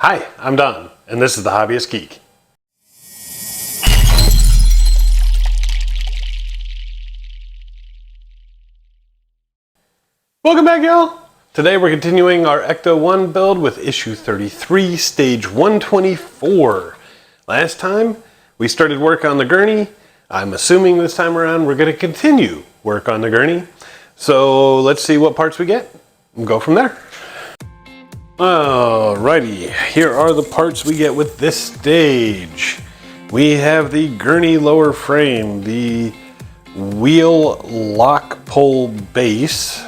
Hi, I'm Don, and this is The Hobbyist Geek. Welcome back, y'all. Today we're continuing our Ecto-1 build with issue 33, stage 124. Last time we started work on the gurney. I'm assuming this time around we're going to continue work on the gurney. So let's see what parts we get and go from there. Alrighty, here are the parts we get with this stage. We have the gurney lower frame, the wheel lock pole base,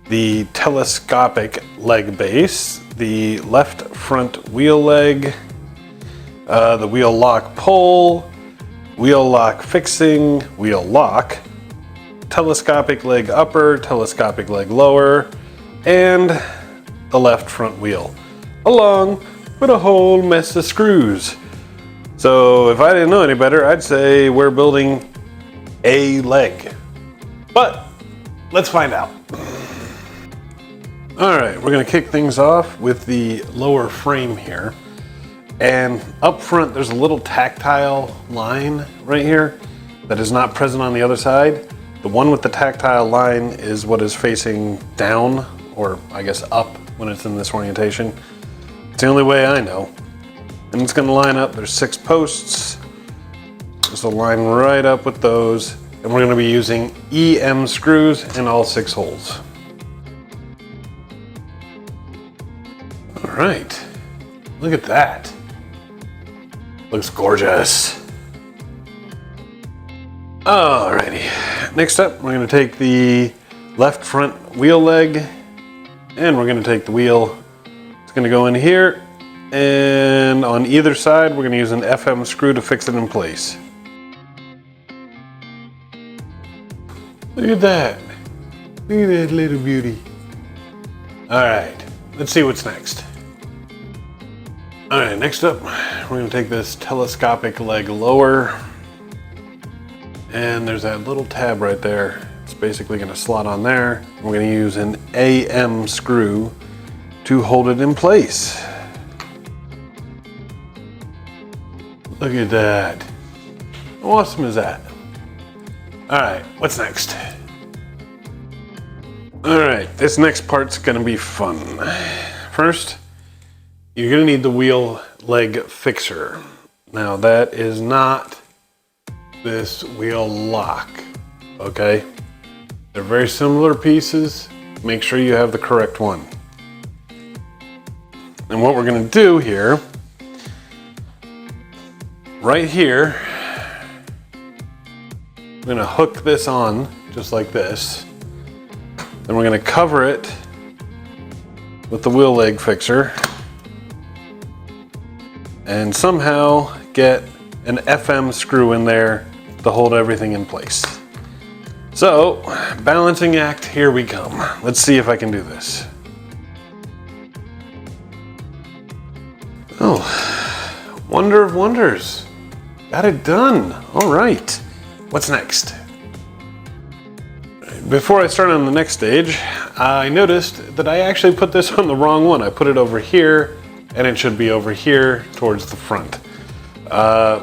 the telescopic leg base, the left front wheel leg, the wheel lock pole, wheel lock fixing, wheel lock, telescopic leg upper, telescopic leg lower, and the left front wheel, along with a whole mess of screws. So if I didn't know any better, I'd say we're building a leg. But let's find out. All right, we're gonna kick things off with the lower frame here. And up front, there's a little tactile line right here that is not present on the other side. The one with the tactile line is what is facing down, or I guess up when it's in this orientation. It's the only way I know. And it's gonna line up, there's 6 posts. Just will line right up with those. And we're gonna be using EM screws in all 6 holes. All right, look at that. Looks gorgeous. Alrighty, next up, we're gonna take the left front wheel leg and we're gonna take the wheel. It's gonna go in here, and on either side, we're gonna use an FM screw to fix it in place. Look at that. Look at that little beauty. All right, let's see what's next. All right, next up, we're gonna take this telescopic leg lower, and there's that little tab right there. It's basically gonna slot on there. We're gonna use an AM screw to hold it in place. Look at that. How awesome is that? All right, what's next? All right, this next part's gonna be fun. First, you're gonna need the wheel leg fixer. Now that is not this wheel lock, okay? They're very similar pieces. Make sure you have the correct one. And what we're gonna do here, right here, we're gonna hook this on just like this. Then we're gonna cover it with the wheel leg fixer and somehow get an FM screw in there to hold everything in place. So, balancing act, here we come. Let's see if I can do this. Oh, wonder of wonders. Got it done. All right, what's next? Before I start on the next stage, I noticed that I actually put this on the wrong one. I put it over here, and it should be over here towards the front,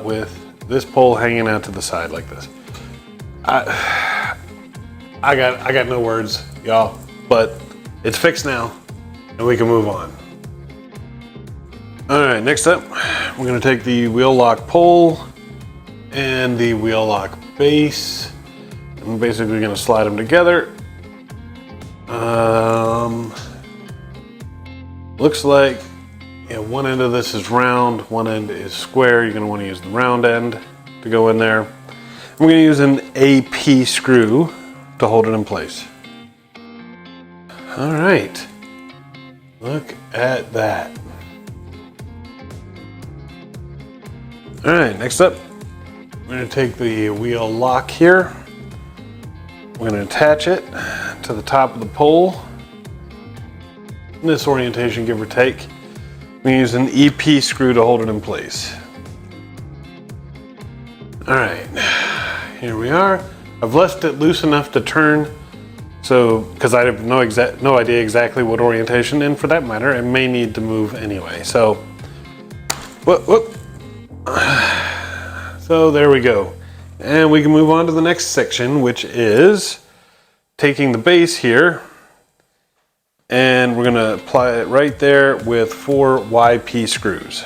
with this pole hanging out to the side like this. I got no words, y'all, but it's fixed now and we can move on. All right, next up, we're gonna take the wheel lock pole and the wheel lock base, and we're basically gonna slide them together. Looks like one end of this is round, one end is square. You're gonna wanna use the round end to go in there. We're gonna use an AP screw to hold it in place. All right, look at that. All right, next up, we're gonna take the wheel lock here. We're gonna attach it to the top of the pole. In this orientation, give or take. We use an EP screw to hold it in place. All right, here we are. I've left it loose enough to turn So, because I have no idea exactly what orientation, and for that matter, it may need to move anyway. So, whoop. So there we go. And we can move on to the next section, which is taking the base here, and we're gonna apply it right there with 4 YP screws.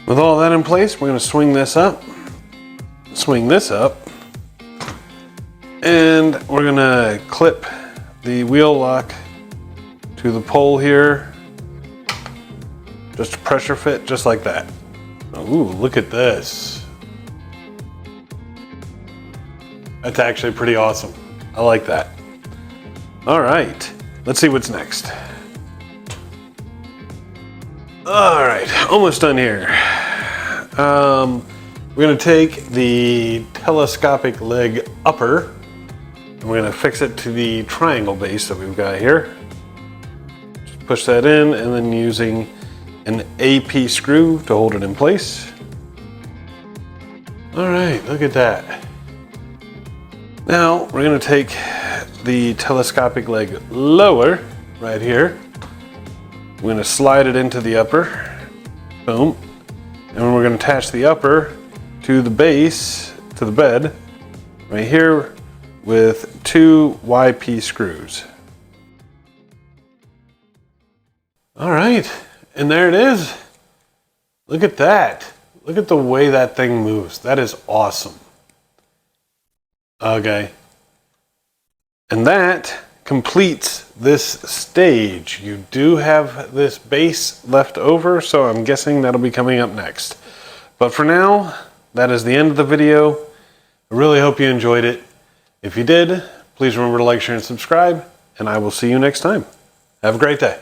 With all that in place, we're gonna swing this up, and we're gonna clip the wheel lock to the pole here. Just a pressure fit, just like that. Ooh, look at this. That's actually pretty awesome. I like that. All right, let's see what's next. All right, almost done here. We're gonna take the telescopic leg upper, and we're gonna fix it to the triangle base that we've got here. Just push that in, and then using an AP screw to hold it in place. All right, look at that. Now we're gonna take the telescopic leg lower right here. We're gonna slide it into the upper, boom. And we're gonna attach the upper to the base, to the bed, right here with 2 YP screws. All right, and there it is. Look at that. Look at the way that thing moves. That is awesome. Okay. And that completes this stage. You do have this base left over, so I'm guessing that'll be coming up next. But for now, that is the end of the video. I really hope you enjoyed it. If you did, please remember to like, share, and subscribe, and I will see you next time. Have a great day.